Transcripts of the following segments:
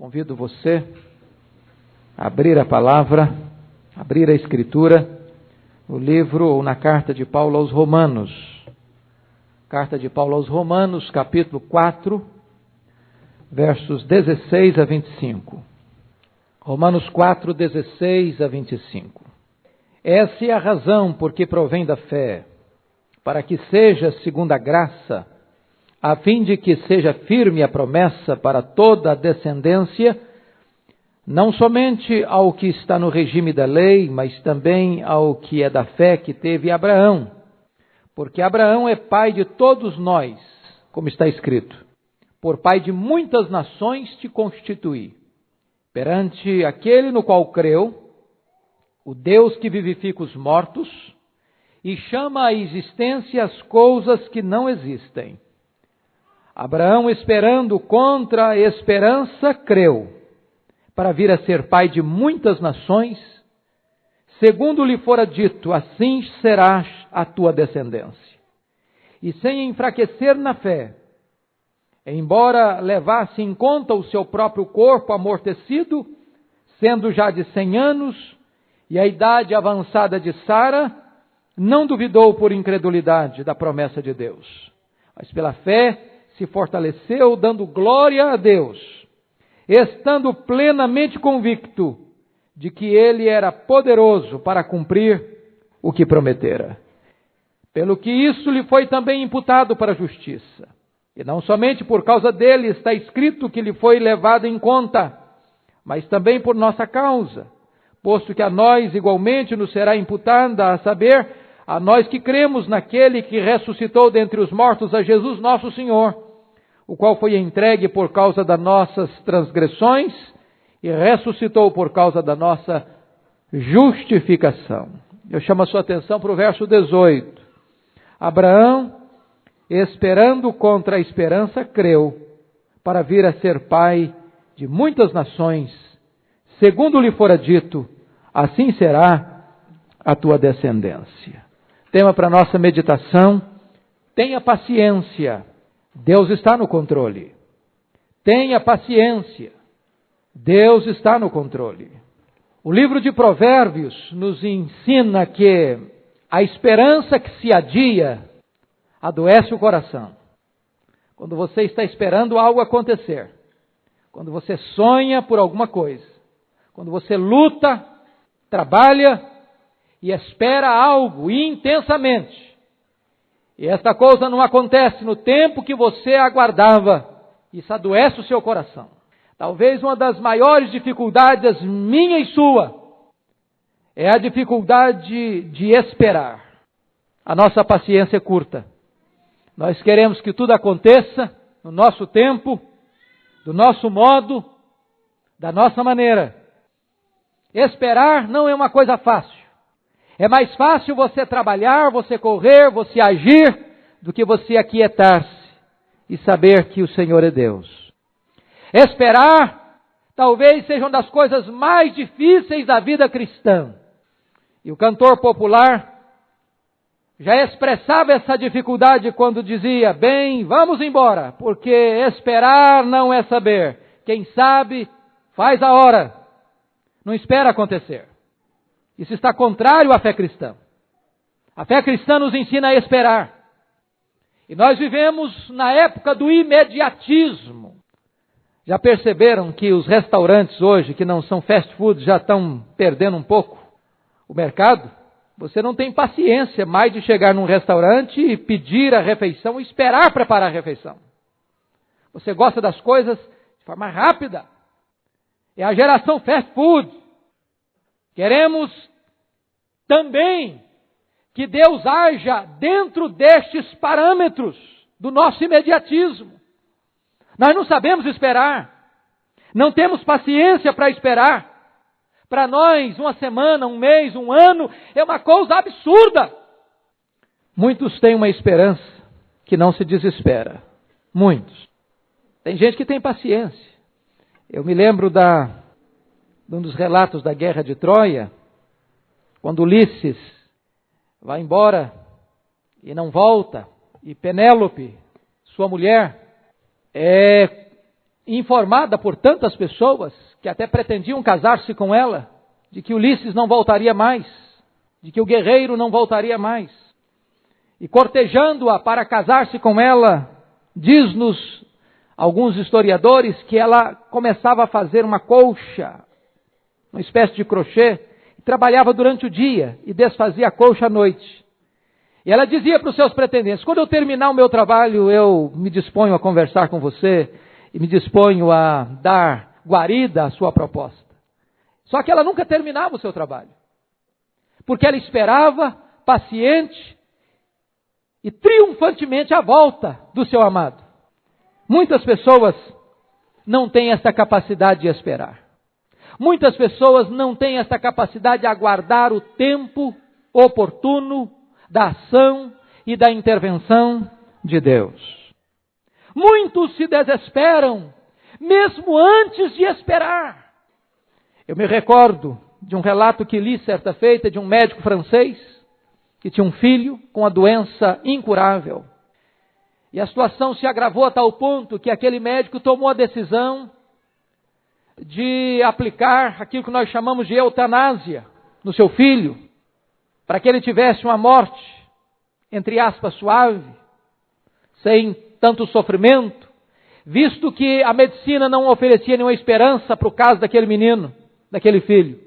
Convido você a abrir a palavra, abrir a Escritura, no livro ou na carta de Paulo aos Romanos. Carta de Paulo aos Romanos, capítulo 4, versos 16 a 25. Romanos 4, 16 a 25. Essa é a razão por que provém da fé, para que seja segundo a graça, a fim de que seja firme a promessa para toda a descendência, não somente ao que está no regime da lei, mas também ao que é da fé que teve Abraão. Porque Abraão é pai de todos nós, como está escrito: por pai de muitas nações te constituí. Perante aquele no qual creu, o Deus que vivifica os mortos e chama à existência as coisas que não existem. Abraão, esperando contra a esperança, creu, para vir a ser pai de muitas nações, segundo lhe fora dito, assim serás a tua descendência. E sem enfraquecer na fé, embora levasse em conta o seu próprio corpo amortecido, sendo já de 100 anos, e a idade avançada de Sara, não duvidou por incredulidade da promessa de Deus, mas pela fé se fortaleceu, dando glória a Deus, estando plenamente convicto de que Ele era poderoso para cumprir o que prometera. Pelo que isso lhe foi também imputado para a justiça. E não somente por causa dele está escrito que lhe foi levado em conta, mas também por nossa causa, posto que a nós igualmente nos será imputada, a saber, a nós que cremos naquele que ressuscitou dentre os mortos a Jesus nosso Senhor, o qual foi entregue por causa das nossas transgressões e ressuscitou por causa da nossa justificação. Eu chamo a sua atenção para o verso 18. Abraão, esperando contra a esperança, creu, para vir a ser pai de muitas nações, segundo lhe fora dito, assim será a tua descendência. Tema para nossa meditação: tenha paciência, Deus está no controle. Tenha paciência, Deus está no controle. O livro de Provérbios nos ensina que a esperança que se adia adoece o coração. Quando você está esperando algo acontecer, quando você sonha por alguma coisa, quando você luta, trabalha e espera algo intensamente, e esta coisa não acontece no tempo que você aguardava, isso adoece o seu coração. Talvez uma das maiores dificuldades minha e sua é a dificuldade de esperar. A nossa paciência é curta. Nós queremos que tudo aconteça no nosso tempo, do nosso modo, da nossa maneira. Esperar não é uma coisa fácil. É mais fácil você trabalhar, você correr, você agir, do que você aquietar-se e saber que o Senhor é Deus. Esperar talvez seja uma das coisas mais difíceis da vida cristã. E o cantor popular já expressava essa dificuldade quando dizia: bem, vamos embora, porque esperar não é saber. Quem sabe faz a hora, não espera acontecer. Isso está contrário à fé cristã. A fé cristã nos ensina a esperar. E nós vivemos na época do imediatismo. Já perceberam que os restaurantes hoje, que não são fast food, já estão perdendo um pouco o mercado? Você não tem paciência mais de chegar num restaurante e pedir a refeição e esperar preparar a refeição. Você gosta das coisas de forma rápida. É a geração fast food. Queremos também que Deus haja dentro destes parâmetros do nosso imediatismo. Nós não sabemos esperar. Não temos paciência para esperar. Para nós, uma semana, um mês, um ano, é uma coisa absurda. Muitos têm uma esperança que não se desespera. Muitos. Tem gente que tem paciência. Eu me lembro de um dos relatos da Guerra de Troia, quando Ulisses vai embora e não volta, e Penélope, sua mulher, é informada por tantas pessoas que até pretendiam casar-se com ela, de que Ulisses não voltaria mais, de que o guerreiro não voltaria mais. E cortejando-a para casar-se com ela, diz-nos alguns historiadores que ela começava a fazer uma colcha, uma espécie de crochê, e trabalhava durante o dia e desfazia a colcha à noite. E ela dizia para os seus pretendentes: quando eu terminar o meu trabalho, eu me disponho a conversar com você e me disponho a dar guarida à sua proposta. Só que ela nunca terminava o seu trabalho, porque ela esperava, paciente e triunfantemente, a volta do seu amado. Muitas pessoas não têm essa capacidade de esperar. Muitas pessoas não têm essa capacidade de aguardar o tempo oportuno da ação e da intervenção de Deus. Muitos se desesperam, mesmo antes de esperar. Eu me recordo de um relato que li certa feita de um médico francês que tinha um filho com a doença incurável. E a situação se agravou a tal ponto que aquele médico tomou a decisão de aplicar aquilo que nós chamamos de eutanásia no seu filho, para que ele tivesse uma morte, entre aspas, suave, sem tanto sofrimento, visto que a medicina não oferecia nenhuma esperança para o caso daquele menino, daquele filho.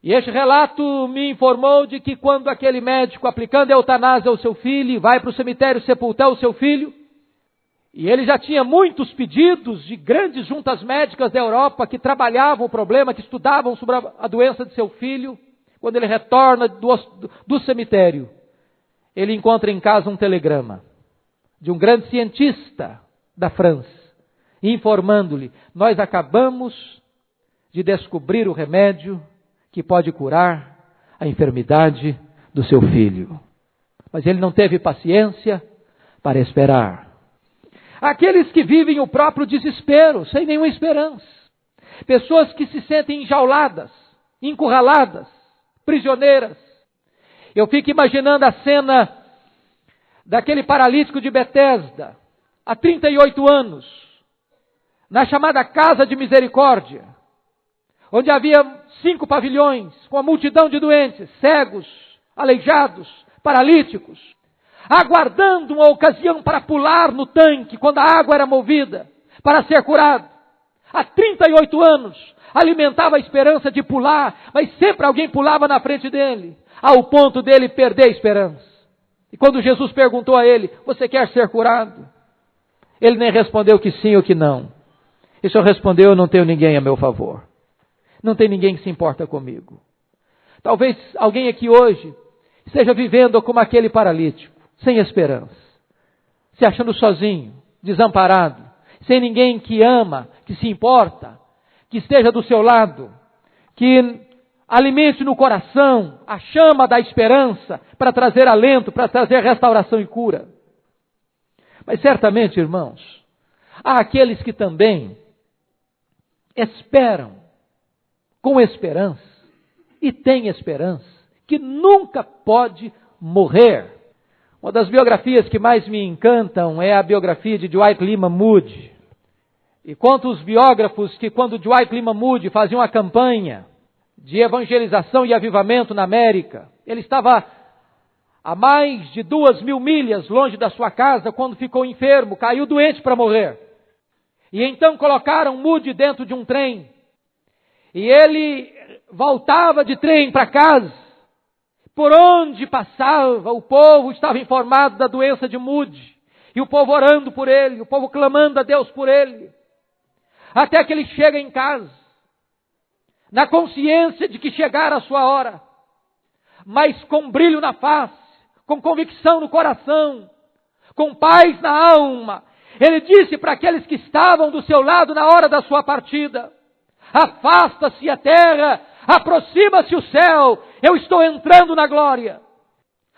E este relato me informou de que quando aquele médico, aplicando a eutanásia ao seu filho, vai para o cemitério sepultar o seu filho, e ele já tinha muitos pedidos de grandes juntas médicas da Europa que trabalhavam o problema, que estudavam sobre a doença de seu filho. Quando ele retorna do cemitério, ele encontra em casa um telegrama de um grande cientista da França, informando-lhe: nós acabamos de descobrir o remédio que pode curar a enfermidade do seu filho. Mas ele não teve paciência para esperar. Aqueles que vivem o próprio desespero, sem nenhuma esperança. Pessoas que se sentem enjauladas, encurraladas, prisioneiras. Eu fico imaginando a cena daquele paralítico de Betesda, há 38 anos, na chamada Casa de Misericórdia, onde havia 5 pavilhões, com a multidão de doentes, cegos, aleijados, paralíticos, aguardando uma ocasião para pular no tanque, quando a água era movida, para ser curado. Há 38 anos, alimentava a esperança de pular, mas sempre alguém pulava na frente dele, ao ponto dele perder a esperança. E quando Jesus perguntou a ele: você quer ser curado? Ele nem respondeu que sim ou que não. Ele só respondeu: eu não tenho ninguém a meu favor. Não tem ninguém que se importa comigo. Talvez alguém aqui hoje esteja vivendo como aquele paralítico, sem esperança, se achando sozinho, desamparado, sem ninguém que ama, que se importa, que esteja do seu lado, que alimente no coração a chama da esperança para trazer alento, para trazer restauração e cura. Mas certamente, irmãos, há aqueles que também esperam com esperança e têm esperança que nunca pode morrer. Uma das biografias que mais me encantam é a biografia de Dwight Lyman Moody. E conta os biógrafos que quando Dwight Lyman Moody fazia uma campanha de evangelização e avivamento na América, ele estava a mais de 2.000 milhas longe da sua casa quando ficou enfermo, caiu doente para morrer. E então colocaram Moody dentro de um trem. E ele voltava de trem para casa. Por onde passava, o povo estava informado da doença de Moody. E o povo orando por ele, o povo clamando a Deus por ele. Até que ele chega em casa, na consciência de que chegara a sua hora, mas com brilho na face, com convicção no coração, com paz na alma. Ele disse para aqueles que estavam do seu lado na hora da sua partida: afasta-se a terra, aproxima-se o céu, eu estou entrando na glória.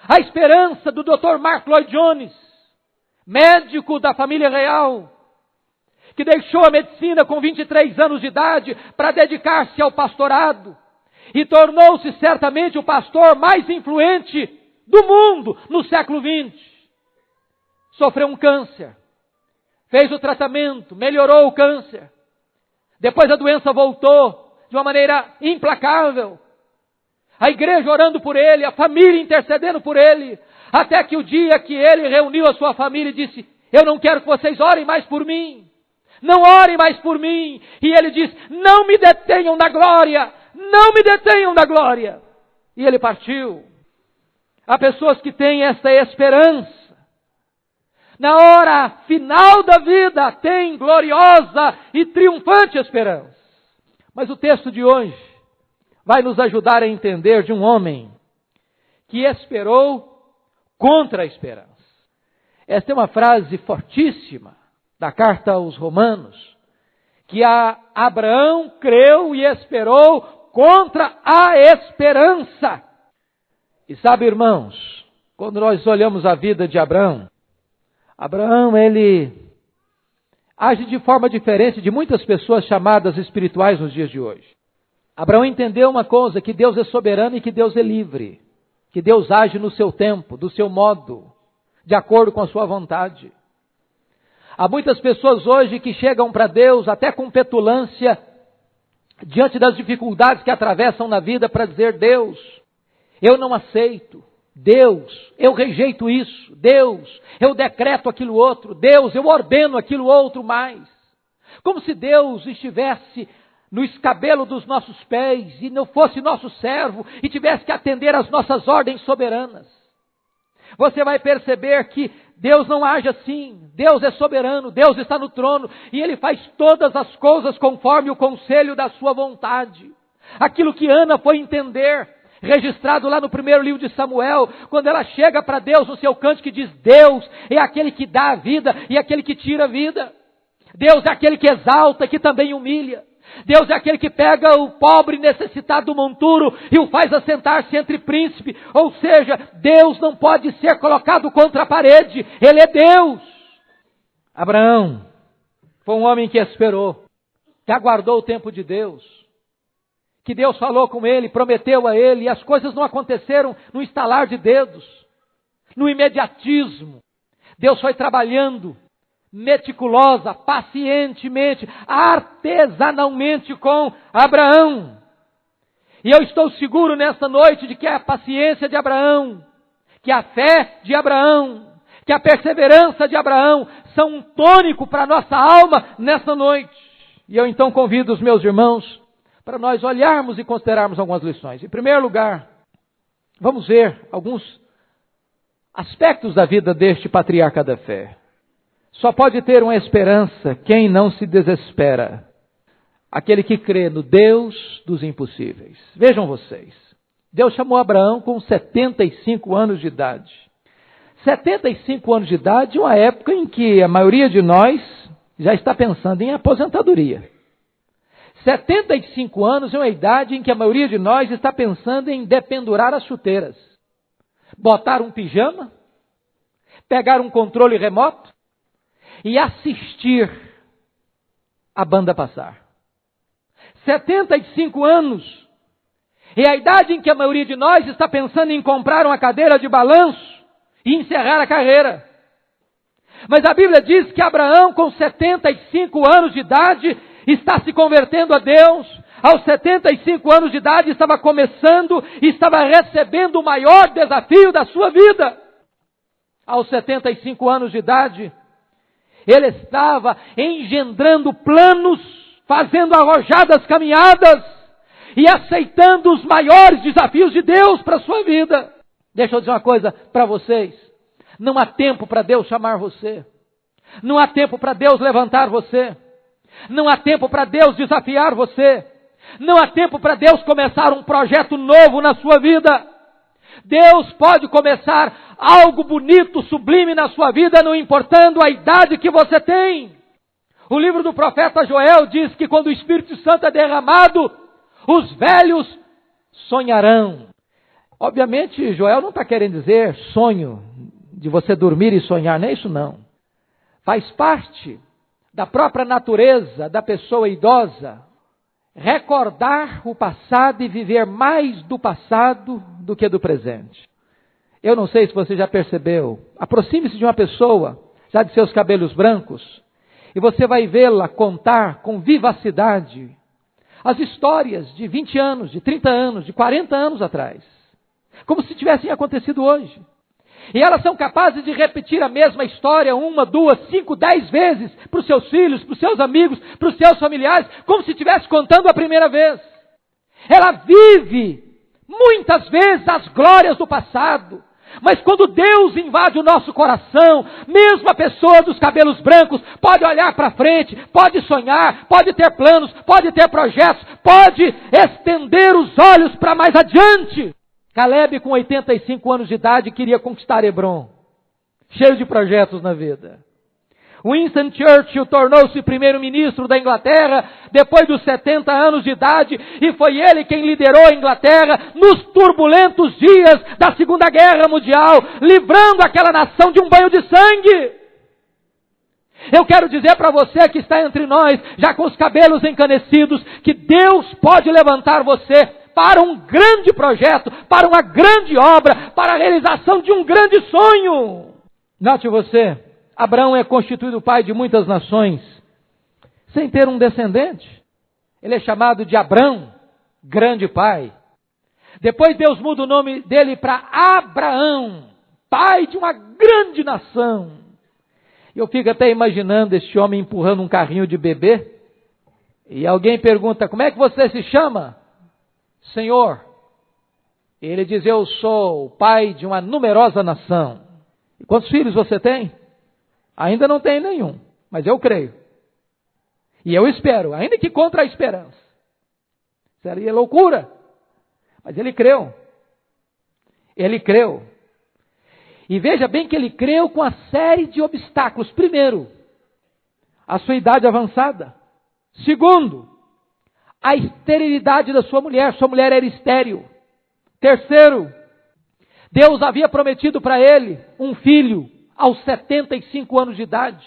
A esperança do Dr. Mark Lloyd Jones, médico da família real, que deixou a medicina com 23 anos de idade para dedicar-se ao pastorado, e tornou-se certamente o pastor mais influente do mundo no século XX. Sofreu um câncer, fez o tratamento, melhorou o câncer. Depois a doença voltou de uma maneira implacável. A igreja orando por ele, a família intercedendo por ele, até que o dia que ele reuniu a sua família e disse: eu não quero que vocês orem mais por mim. Não orem mais por mim. E ele diz: não me detenham na glória. Não me detenham na glória. E ele partiu. Há pessoas que têm esta esperança. Na hora final da vida, tem gloriosa e triunfante esperança. Mas o texto de hoje vai nos ajudar a entender de um homem que esperou contra a esperança. Esta é uma frase fortíssima da carta aos Romanos, que Abraão creu e esperou contra a esperança. E sabe, irmãos, quando nós olhamos a vida de Abraão, ele age de forma diferente de muitas pessoas chamadas espirituais nos dias de hoje. Abraão entendeu uma coisa, que Deus é soberano e que Deus é livre, que Deus age no seu tempo, do seu modo, de acordo com a sua vontade. Há muitas pessoas hoje que chegam para Deus até com petulância, diante das dificuldades que atravessam na vida, para dizer: Deus, eu não aceito. Deus, eu rejeito isso. Deus, eu decreto aquilo outro. Deus, eu ordeno aquilo outro mais. Como se Deus estivesse no escabelo dos nossos pés e não fosse nosso servo e tivesse que atender às nossas ordens soberanas. Você vai perceber que Deus não age assim. Deus é soberano, Deus está no trono e Ele faz todas as coisas conforme o conselho da sua vontade. Aquilo que Ana foi entender, registrado lá no primeiro livro de Samuel, quando ela chega para Deus no seu cântico e diz: Deus é aquele que dá a vida e aquele que tira a vida. Deus é aquele que exalta e que também humilha. Deus é aquele que pega o pobre necessitado do monturo e o faz assentar-se entre príncipes. Ou seja, Deus não pode ser colocado contra a parede. Ele é Deus. Abraão foi um homem que esperou, que aguardou o tempo de Deus, que Deus falou com ele, prometeu a ele, e as coisas não aconteceram no estalar de dedos, no imediatismo. Deus foi trabalhando meticulosa, pacientemente, artesanalmente com Abraão. E eu estou seguro nesta noite de que a paciência de Abraão, que a fé de Abraão, que a perseverança de Abraão são um tônico para a nossa alma nesta noite. E eu então convido os meus irmãos para nós olharmos e considerarmos algumas lições. Em primeiro lugar, vamos ver alguns aspectos da vida deste patriarca da fé. Só pode ter uma esperança quem não se desespera. Aquele que crê no Deus dos impossíveis. Vejam vocês, Deus chamou Abraão com 75 anos de idade. 75 anos de idade é uma época em que a maioria de nós já está pensando em aposentadoria. 75 anos é uma idade em que a maioria de nós está pensando em dependurar as chuteiras. Botar um pijama, pegar um controle remoto e assistir a banda passar. 75 anos é a idade em que a maioria de nós está pensando em comprar uma cadeira de balanço e encerrar a carreira. Mas a Bíblia diz que Abraão, com 75 anos de idade, está se convertendo a Deus. Aos 75 anos de idade estava começando e estava recebendo o maior desafio da sua vida. Aos 75 anos de idade, ele estava engendrando planos, fazendo arrojadas caminhadas e aceitando os maiores desafios de Deus para a sua vida. Deixa eu dizer uma coisa para vocês. Não há tempo para Deus chamar você. Não há tempo para Deus levantar você. Não há tempo para Deus desafiar você. Não há tempo para Deus começar um projeto novo na sua vida. Deus pode começar algo bonito, sublime na sua vida, não importando a idade que você tem. O livro do profeta Joel diz que quando o Espírito Santo é derramado, os velhos sonharão. Obviamente, Joel não está querendo dizer sonho, de você dormir e sonhar, não é isso não. Faz parte da própria natureza da pessoa idosa recordar o passado e viver mais do passado do que do presente. Eu não sei se você já percebeu, aproxime-se de uma pessoa, já de seus cabelos brancos, E você vai vê-la contar com vivacidade as histórias de 20 anos, de 30 anos, de 40 anos atrás. Como se tivessem acontecido hoje. E elas são capazes de repetir a mesma história 1, 2, 5, 10 vezes para os seus filhos, para os seus amigos, para os seus familiares, como se estivesse contando a primeira vez. Ela vive muitas vezes as glórias do passado. Mas quando Deus invade o nosso coração, mesmo a pessoa dos cabelos brancos pode olhar para frente, pode sonhar, pode ter planos, pode ter projetos, pode estender os olhos para mais adiante. Caleb, com 85 anos de idade, queria conquistar Hebrom, cheio de projetos na vida. Winston Churchill tornou-se primeiro-ministro da Inglaterra depois dos 70 anos de idade e foi ele quem liderou a Inglaterra nos turbulentos dias da Segunda Guerra Mundial, livrando aquela nação de um banho de sangue. Eu quero dizer para você que está entre nós, já com os cabelos encanecidos, que Deus pode levantar você para um grande projeto, para uma grande obra, para a realização de um grande sonho. Note você, Abraão é constituído pai de muitas nações, sem ter um descendente. Ele é chamado de Abrão, grande pai. Depois Deus muda o nome dele para Abraão, pai de uma grande nação. Eu fico até imaginando este homem empurrando um carrinho de bebê, e alguém pergunta, como é que você se chama? Senhor. Ele diz, eu sou o pai de uma numerosa nação. E quantos filhos você tem? Ainda não tenho nenhum, mas eu creio. E eu espero, ainda que contra a esperança. Seria loucura. Mas ele creu. Ele creu. E veja bem que ele creu com a série de obstáculos. Primeiro, a sua idade avançada. Segundo, a esterilidade da sua mulher. Sua mulher era estéril. Terceiro, Deus havia prometido para ele um filho aos 75 anos de idade.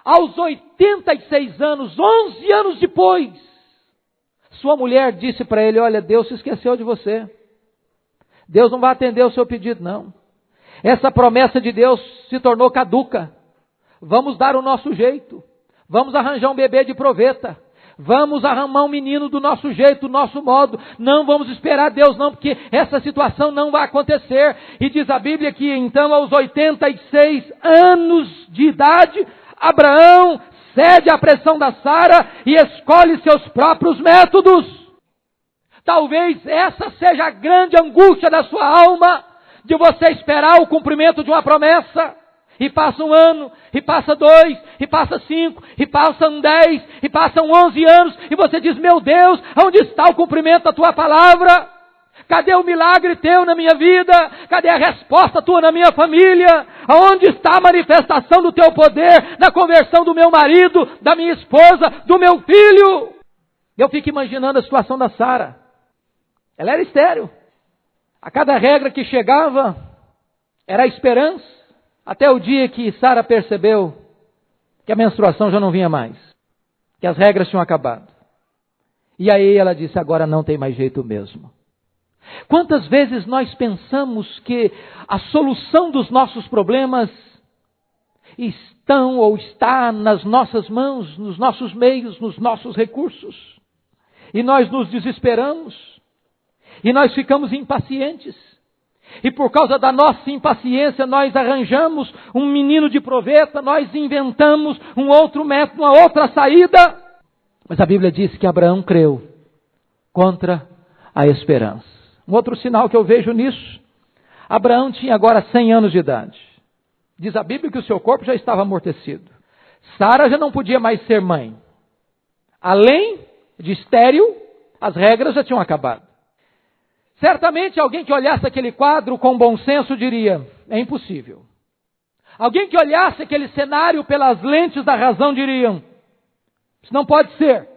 Aos 86 anos, 11 anos depois, sua mulher disse para ele, olha, Deus se esqueceu de você. Deus não vai atender o seu pedido, não. Essa promessa de Deus se tornou caduca. Vamos dar o nosso jeito. Vamos arranjar um bebê de proveta. Vamos arrumar um menino do nosso jeito, do nosso modo. Não vamos esperar Deus não, porque essa situação não vai acontecer. E diz a Bíblia que então aos 86 anos de idade, Abraão cede à pressão da Sara e escolhe seus próprios métodos. Talvez essa seja a grande angústia da sua alma, de você esperar o cumprimento de uma promessa. E passa um ano, e passa 2, e passa 5, e passam 10, e passam 11 anos, e você diz, meu Deus, onde está o cumprimento da tua palavra? Cadê o milagre teu na minha vida? Cadê a resposta tua na minha família? Onde está a manifestação do teu poder, na conversão do meu marido, da minha esposa, do meu filho? Eu fico imaginando a situação da Sara. Ela era estéril. A cada regra que chegava, era a esperança. Até o dia que Sara percebeu que a menstruação já não vinha mais, que as regras tinham acabado. E aí ela disse, agora não tem mais jeito mesmo. Quantas vezes nós pensamos que a solução dos nossos problemas estão ou está nas nossas mãos, nos nossos meios, nos nossos recursos. E nós nos desesperamos. E nós ficamos impacientes. E por causa da nossa impaciência, nós arranjamos um menino de proveta, nós inventamos um outro método, uma outra saída. Mas a Bíblia diz que Abraão creu contra a esperança. Um outro sinal que eu vejo nisso, Abraão tinha agora 100 anos de idade. Diz a Bíblia que o seu corpo já estava amortecido. Sara já não podia mais ser mãe. Além de estéril, as regras já tinham acabado. Certamente alguém que olhasse aquele quadro com bom senso diria, é impossível. Alguém que olhasse aquele cenário pelas lentes da razão diria, isso não pode ser.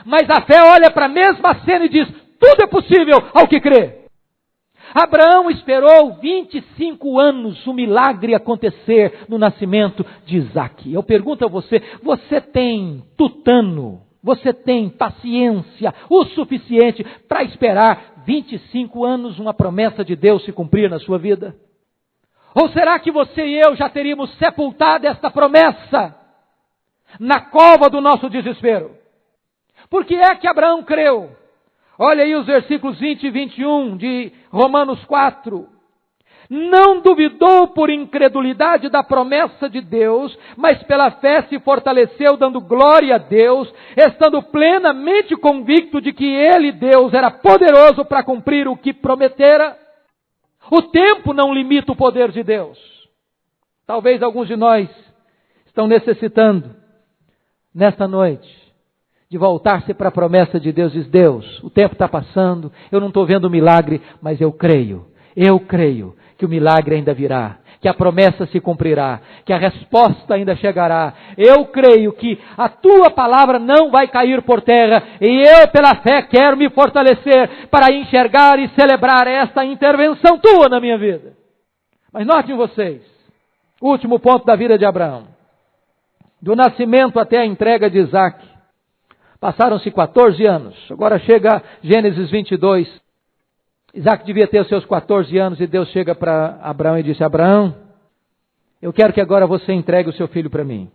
Mas a fé olha para a mesma cena e diz, tudo é possível ao que crê. Abraão esperou 25 anos o milagre acontecer no nascimento de Isaque. Eu pergunto a você, você tem tutano, você tem paciência o suficiente para esperar 25 anos uma promessa de Deus se cumprir na sua vida? Ou será que você e eu já teríamos sepultado esta promessa na cova do nosso desespero. Por que é que Abraão creu? Olha aí os versículos 20 e 21 de Romanos 4. Não duvidou por incredulidade da promessa de Deus, mas pela fé se fortaleceu, dando glória a Deus, estando plenamente convicto de que Ele, Deus, era poderoso para cumprir o que prometera. O tempo não limita o poder de Deus. Talvez alguns de nós estão necessitando, nesta noite, de voltar-se para a promessa de Deus. Diz: Deus, o tempo está passando, eu não estou vendo o milagre, mas eu creio que o milagre ainda virá, que a promessa se cumprirá, que a resposta ainda chegará. Eu creio que a tua palavra não vai cair por terra, e eu pela fé quero me fortalecer para enxergar e celebrar esta intervenção tua na minha vida. Mas notem vocês, o último ponto da vida de Abraão, do nascimento até a entrega de Isaac, passaram-se 14 anos, agora chega Gênesis 22, Isaac devia ter os seus 14 anos e Deus chega para Abraão e disse: Abraão, eu quero que agora você entregue o seu filho para mim.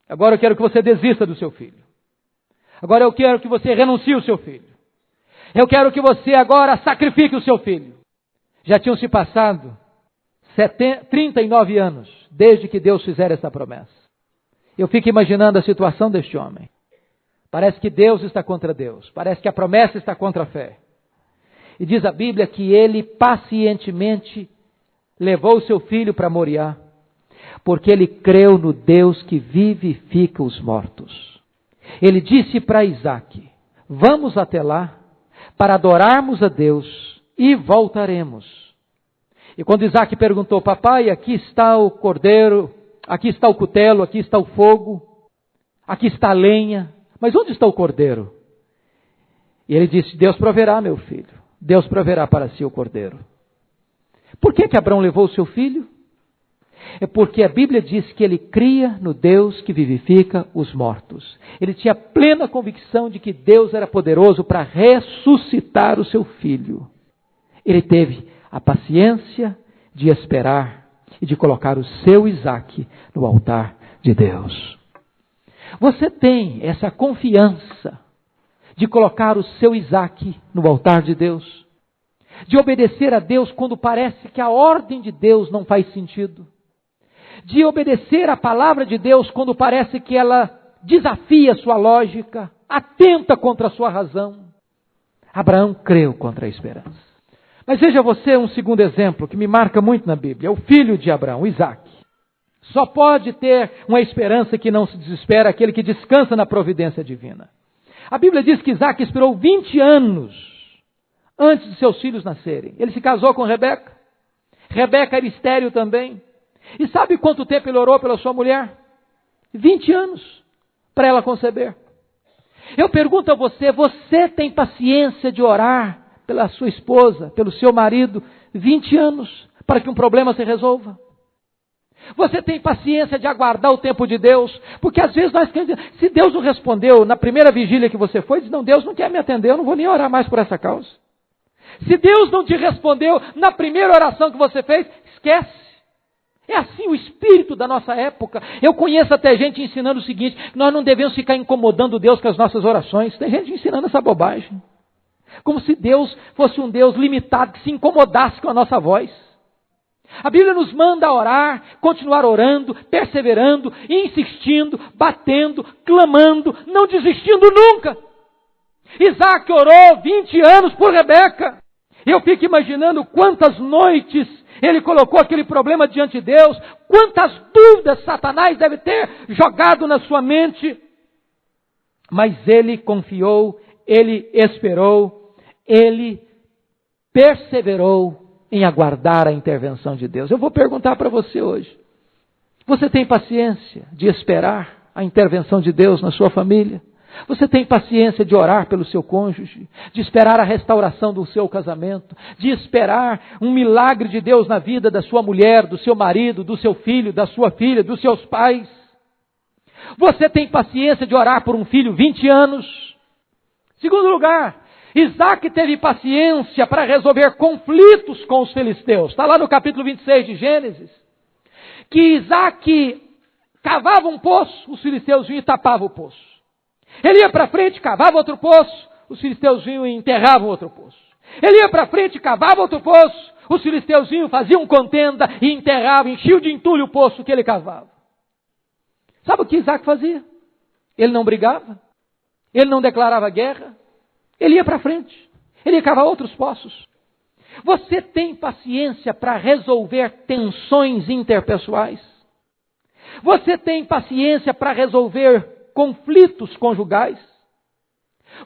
Agora eu quero que você desista do seu filho. Agora eu quero que você renuncie o seu filho. Eu quero que você agora sacrifique o seu filho. Já tinham se passado 39 anos desde que Deus fizera essa promessa. Eu fico imaginando a situação deste homem. Parece que Deus está contra Deus. Parece que a promessa está contra a fé. E diz a Bíblia que ele pacientemente levou o seu filho para Moriá, porque ele creu no Deus que vivifica os mortos. Ele disse para Isaac: vamos até lá para adorarmos a Deus e voltaremos. E quando Isaac perguntou: papai, aqui está o cordeiro, aqui está o cutelo, aqui está o fogo, aqui está a lenha, mas onde está o cordeiro? E ele disse: Deus proverá, meu filho. Deus proverá para si o cordeiro. Por que Abraão levou o seu filho? É porque a Bíblia diz que ele cria no Deus que vivifica os mortos. Ele tinha plena convicção de que Deus era poderoso para ressuscitar o seu filho. Ele teve a paciência de esperar e de colocar o seu Isaac no altar de Deus. Você tem essa confiança de colocar o seu Isaac no altar de Deus, de obedecer a Deus quando parece que a ordem de Deus não faz sentido, de obedecer a palavra de Deus quando parece que ela desafia a sua lógica, atenta contra a sua razão. Abraão creu contra a esperança. Mas veja você um segundo exemplo que me marca muito na Bíblia, é o filho de Abraão, Isaac. Só pode ter uma esperança que não se desespera aquele que descansa na providência divina. A Bíblia diz que Isaac esperou 20 anos antes de seus filhos nascerem. Ele se casou com Rebeca. Rebeca era estéril também. E sabe quanto tempo ele orou pela sua mulher? 20 anos para ela conceber. Eu pergunto a você, você tem paciência de orar pela sua esposa, pelo seu marido, 20 anos para que um problema se resolva? Você tem paciência de aguardar o tempo de Deus? Porque às vezes nós queremos dizer, se Deus não respondeu na primeira vigília que você foi, diz: não, Deus não quer me atender, eu não vou nem orar mais por essa causa. Se Deus não te respondeu na primeira oração que você fez, esquece. É assim o espírito da nossa época. Eu conheço até gente ensinando o seguinte: que nós não devemos ficar incomodando Deus com as nossas orações. Tem gente ensinando essa bobagem. Como se Deus fosse um Deus limitado, que se incomodasse com a nossa voz. A Bíblia nos manda orar, continuar orando, perseverando, insistindo, batendo, clamando, não desistindo nunca. Isaac orou 20 anos por Rebeca. Eu fico imaginando quantas noites ele colocou aquele problema diante de Deus, quantas dúvidas Satanás deve ter jogado na sua mente. Mas ele confiou, ele esperou, ele perseverou em aguardar a intervenção de Deus. Eu vou perguntar para você hoje: você tem paciência de esperar a intervenção de Deus na sua família? Você tem paciência de orar pelo seu cônjuge, de esperar a restauração do seu casamento, de esperar um milagre de Deus na vida da sua mulher, do seu marido, do seu filho, da sua filha, dos seus pais? Você tem paciência de orar por um filho 20 anos? Segundo lugar, Isaac teve paciência para resolver conflitos com os filisteus. Está lá no capítulo 26 de Gênesis, que Isaac cavava um poço, os filisteus vinham e tapavam o poço. Ele ia para frente, cavava outro poço, os filisteus vinham e enterravam outro poço. Ele ia para frente, cavava outro poço, os filisteus vinham, faziam contenda e enterravam, enchiam de entulho o poço que ele cavava. Sabe o que Isaac fazia? Ele não brigava, ele não declarava guerra, ele ia para frente, ele ia cavar outros poços. Você tem paciência para resolver tensões interpessoais? Você tem paciência para resolver conflitos conjugais?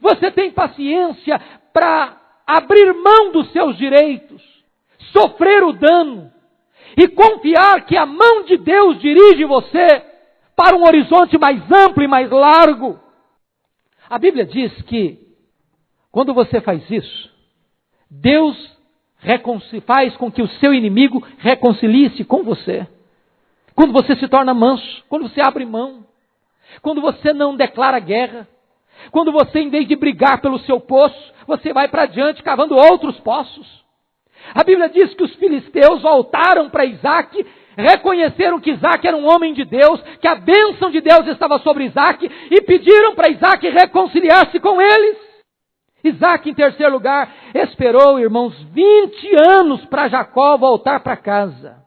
Você tem paciência para abrir mão dos seus direitos, sofrer o dano e confiar que a mão de Deus dirige você para um horizonte mais amplo e mais largo? A Bíblia diz que quando você faz isso, Deus faz com que o seu inimigo reconcilie-se com você. Quando você se torna manso, quando você abre mão, quando você não declara guerra, quando você, em vez de brigar pelo seu poço, você vai para diante cavando outros poços. A Bíblia diz que os filisteus voltaram para Isaac, reconheceram que Isaac era um homem de Deus, que a bênção de Deus estava sobre Isaac, e pediram para Isaac reconciliar-se com eles. Isaac, em terceiro lugar, esperou, irmãos, 20 anos para Jacó voltar para casa.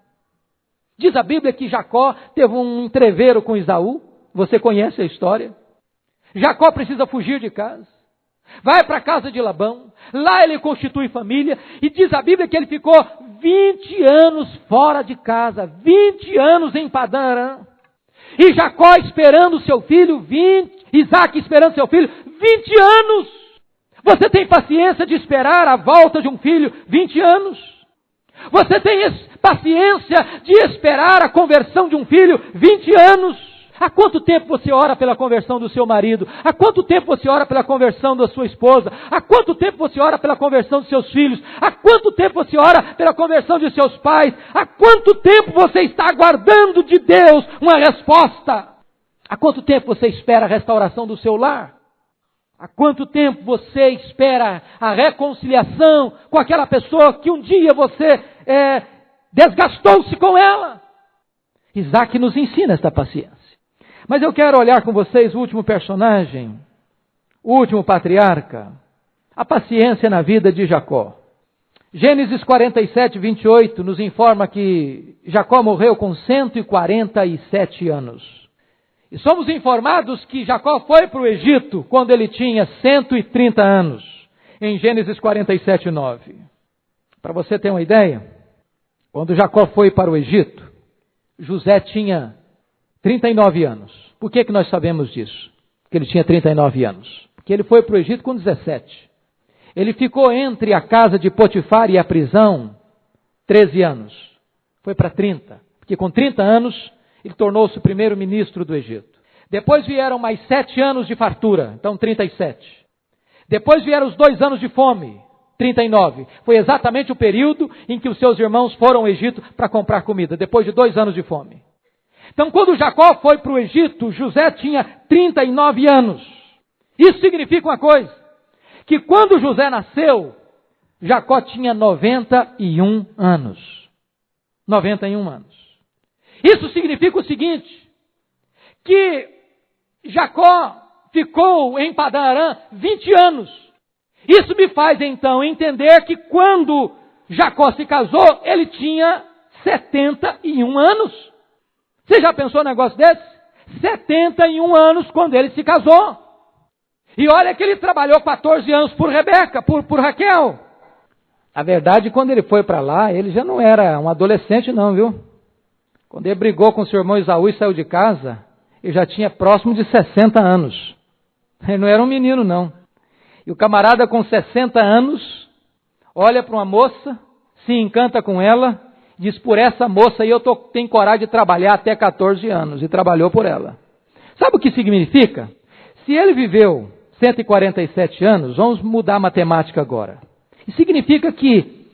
Diz a Bíblia que Jacó teve um entrevero com Esaú. Você conhece a história? Jacó precisa fugir de casa. Vai para a casa de Labão. Lá ele constitui família. E diz a Bíblia que ele ficou 20 anos fora de casa. 20 anos em Padã Arã. E Jacó esperando seu filho, Isaac esperando seu filho, 20 anos. Você tem paciência de esperar a volta de um filho 20 anos? Você tem paciência de esperar a conversão de um filho 20 anos? Há quanto tempo você ora pela conversão do seu marido? Há quanto tempo você ora pela conversão da sua esposa? Há quanto tempo você ora pela conversão dos seus filhos? Há quanto tempo você ora pela conversão de seus pais? Há quanto tempo você está aguardando de Deus uma resposta? Há quanto tempo você espera a restauração do seu lar? Há quanto tempo você espera a reconciliação com aquela pessoa que um dia você desgastou-se com ela? Isaac nos ensina esta paciência. Mas eu quero olhar com vocês o último personagem, o último patriarca, a paciência na vida de Jacó. Gênesis 47, 28 nos informa que Jacó morreu com 147 anos. E somos informados que Jacó foi para o Egito quando ele tinha 130 anos, em Gênesis 47, 9. Para você ter uma ideia, quando Jacó foi para o Egito, José tinha 39 anos. Por que nós sabemos disso? Porque ele tinha 39 anos. Porque ele foi para o Egito com 17. Ele ficou entre a casa de Potifar e a prisão 13 anos. Foi para 30. Porque com 30 anos ele tornou-se o primeiro ministro do Egito. Depois vieram mais 7 anos de fartura, então 37. Depois vieram os 2 anos de fome, 39. Foi exatamente o período em que os seus irmãos foram ao Egito para comprar comida, depois de 2 anos de fome. Então, quando Jacó foi para o Egito, José tinha 39 anos. Isso significa uma coisa, que quando José nasceu, Jacó tinha 91 anos. 91 anos. Isso significa o seguinte, que Jacó ficou em Padã Arã 20 anos. Isso me faz então entender que quando Jacó se casou, ele tinha 71 anos. Você já pensou num negócio desse? 71 anos quando ele se casou. E olha que ele trabalhou 14 anos por Rebeca, por Raquel. A verdade, quando ele foi para lá, ele já não era um adolescente não, viu? Quando ele brigou com seu irmão Esaú e saiu de casa, ele já tinha próximo de 60 anos. Ele não era um menino não. E o camarada com 60 anos, olha para uma moça, se encanta com ela, diz, por essa moça aí eu tenho coragem de trabalhar até 14 anos. E trabalhou por ela. Sabe o que significa? Se ele viveu 147 anos, vamos mudar a matemática agora. E significa que,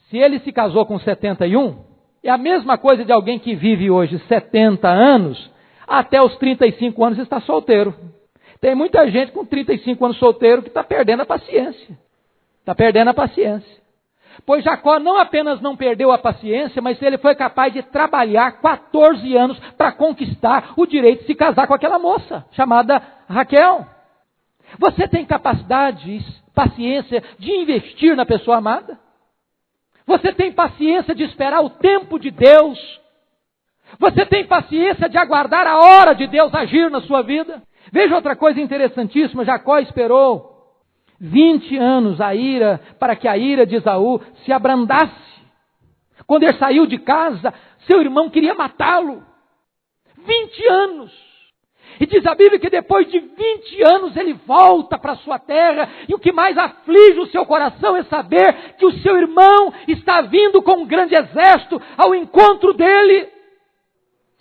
se ele se casou com 71, é a mesma coisa de alguém que vive hoje 70 anos, até os 35 anos está solteiro. Tem muita gente com 35 anos solteiro que está perdendo a paciência. Está perdendo a paciência. Pois Jacó não apenas não perdeu a paciência, mas ele foi capaz de trabalhar 14 anos para conquistar o direito de se casar com aquela moça, chamada Raquel. Você tem capacidade, paciência de investir na pessoa amada? Você tem paciência de esperar o tempo de Deus? Você tem paciência de aguardar a hora de Deus agir na sua vida? Veja outra coisa interessantíssima, Jacó esperou 20 anos para que a ira de Esaú se abrandasse. Quando ele saiu de casa, seu irmão queria matá-lo. 20 anos. E diz a Bíblia que depois de 20 anos ele volta para sua terra, e o que mais aflige o seu coração é saber que o seu irmão está vindo com um grande exército ao encontro dele.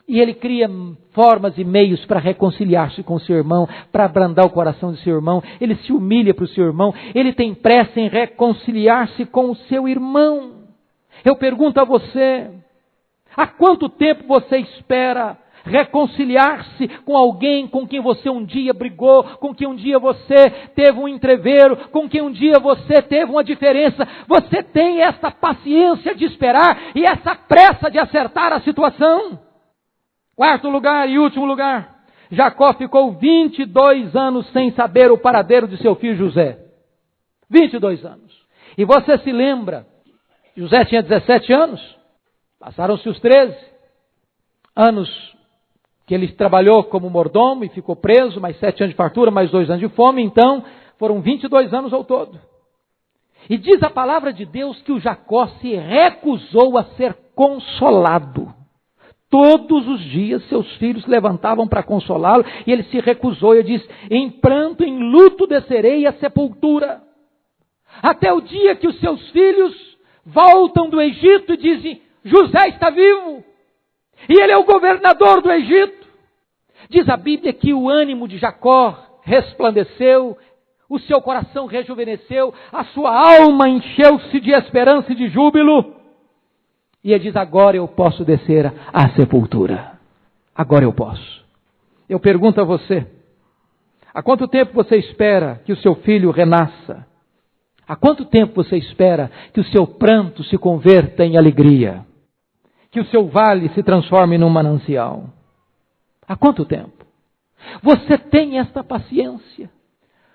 E ele cria formas e meios para reconciliar-se com seu irmão, para abrandar o coração de seu irmão. Ele se humilha para o seu irmão. Ele tem pressa em reconciliar-se com o seu irmão. Eu pergunto a você, há quanto tempo você espera reconciliar-se com alguém com quem você um dia brigou, com quem um dia você teve um entrevero, com quem um dia você teve uma diferença? Você tem essa paciência de esperar e essa pressa de acertar a situação? Quarto lugar e último lugar, Jacó ficou 22 anos sem saber o paradeiro de seu filho José. 22 anos. E você se lembra, José tinha 17 anos, passaram-se os 13 anos que ele trabalhou como mordomo e ficou preso, mais 7 anos de fartura, mais 2 anos de fome, então foram 22 anos ao todo. E diz a palavra de Deus que o Jacó se recusou a ser consolado. Todos os dias seus filhos levantavam para consolá-lo e ele se recusou. Ele diz: em pranto, em luto descerei à sepultura. Até o dia que os seus filhos voltam do Egito e dizem: José está vivo. E ele é o governador do Egito. Diz a Bíblia que o ânimo de Jacó resplandeceu, o seu coração rejuvenesceu, a sua alma encheu-se de esperança e de júbilo. E ele diz: agora eu posso descer à sepultura. Agora eu posso. Eu pergunto a você, há quanto tempo você espera que o seu filho renasça? Há quanto tempo você espera que o seu pranto se converta em alegria? Que o seu vale se transforme num manancial? Há quanto tempo? Você tem esta paciência?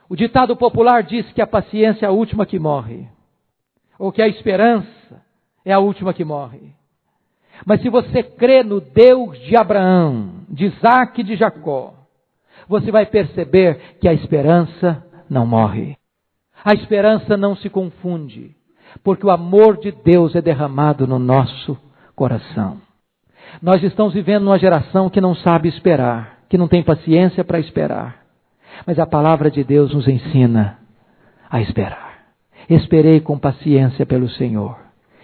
O ditado popular diz que a paciência é a última que morre, ou que a esperança é a última que morre. Mas se você crê no Deus de Abraão, de Isaac e de Jacó, você vai perceber que a esperança não morre. A esperança não se confunde, porque o amor de Deus é derramado no nosso coração. Nós estamos vivendo numa geração que não sabe esperar, que não tem paciência para esperar. Mas a palavra de Deus nos ensina a esperar. Esperei com paciência pelo Senhor,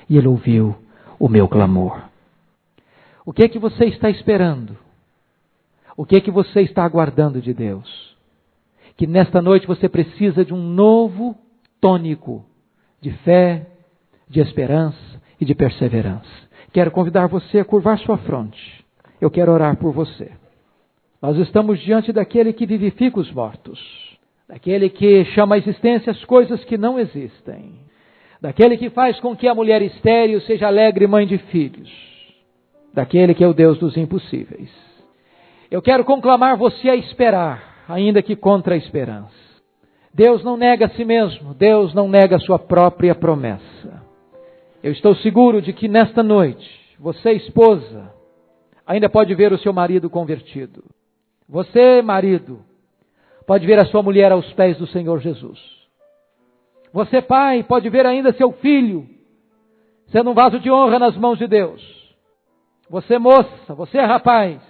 e Ele ouviu o meu clamor. O que é que você está esperando? O que é que você está aguardando de Deus? Que nesta noite você precisa de um novo tônico de fé, de esperança e de perseverança. Quero convidar você a curvar sua fronte. Eu quero orar por você. Nós estamos diante daquele que vivifica os mortos, daquele que chama à existência as coisas que não existem, daquele que faz com que a mulher estéril seja alegre mãe de filhos, daquele que é o Deus dos impossíveis. Eu quero conclamar você a esperar, ainda que contra a esperança. Deus não nega a si mesmo, Deus não nega a sua própria promessa. Eu estou seguro de que nesta noite, você, esposa, ainda pode ver o seu marido convertido. Você, marido, pode ver a sua mulher aos pés do Senhor Jesus. Você, pai, pode ver ainda seu filho sendo um vaso de honra nas mãos de Deus. Você, moça, você, rapaz,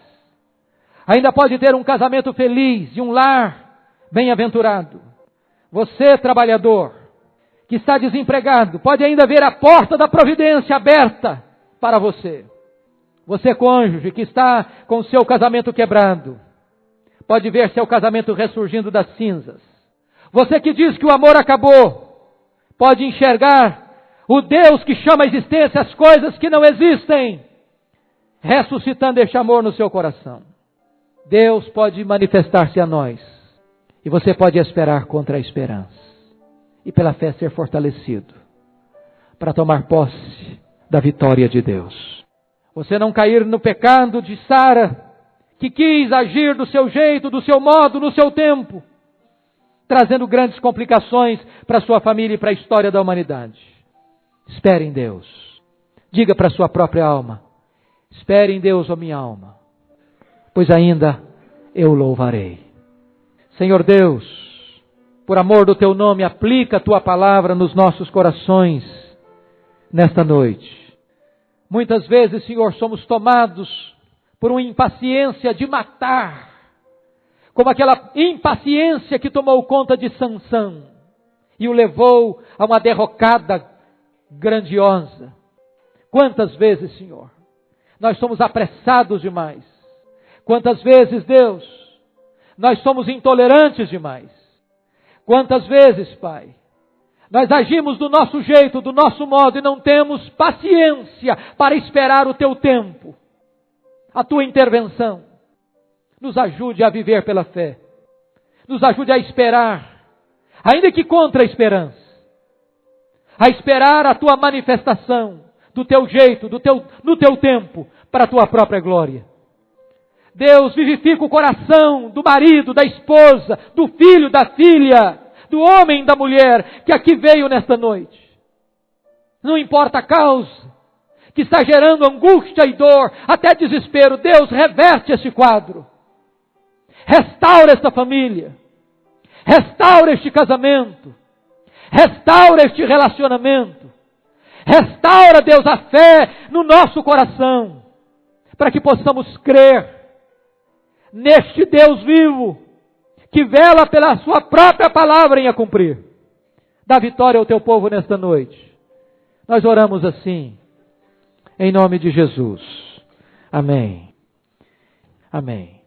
ainda pode ter um casamento feliz e um lar bem-aventurado. Você, trabalhador, que está desempregado, pode ainda ver a porta da providência aberta para você. Você, cônjuge, que está com seu casamento quebrado, pode ver seu casamento ressurgindo das cinzas. Você que diz que o amor acabou, pode enxergar o Deus que chama à existência as coisas que não existem, ressuscitando este amor no seu coração. Deus pode manifestar-se a nós, e você pode esperar contra a esperança, e pela fé ser fortalecido, para tomar posse da vitória de Deus. Você não cair no pecado de Sara, que quis agir do seu jeito, do seu modo, no seu tempo, trazendo grandes complicações para a sua família e para a história da humanidade. Espere em Deus. Diga para a sua própria alma: espere em Deus, ó minha alma, pois ainda eu louvarei. Senhor Deus, por amor do Teu nome, aplica a Tua palavra nos nossos corações nesta noite. Muitas vezes, Senhor, somos tomados por uma impaciência de matar, como aquela impaciência que tomou conta de Sansão e o levou a uma derrocada grandiosa. Quantas vezes, Senhor, nós somos apressados demais. Quantas vezes, Deus, nós somos intolerantes demais. Quantas vezes, Pai, nós agimos do nosso jeito, do nosso modo e não temos paciência para esperar o Teu tempo, a Tua intervenção. Nos ajude a viver pela fé. Nos ajude a esperar, ainda que contra a esperança, a esperar a Tua manifestação, do Teu jeito, no Teu tempo, para a Tua própria glória. Deus, vivifica o coração do marido, da esposa, do filho, da filha, do homem, da mulher, que aqui veio nesta noite. Não importa a causa, que está gerando angústia e dor, até desespero. Deus, reverte esse quadro. Restaura esta família. Restaura este casamento. Restaura este relacionamento. Restaura, Deus, a fé no nosso coração, para que possamos crer neste Deus vivo, que vela pela sua própria palavra em a cumprir. Dá vitória ao Teu povo nesta noite. Nós oramos assim, em nome de Jesus. Amém. Amém.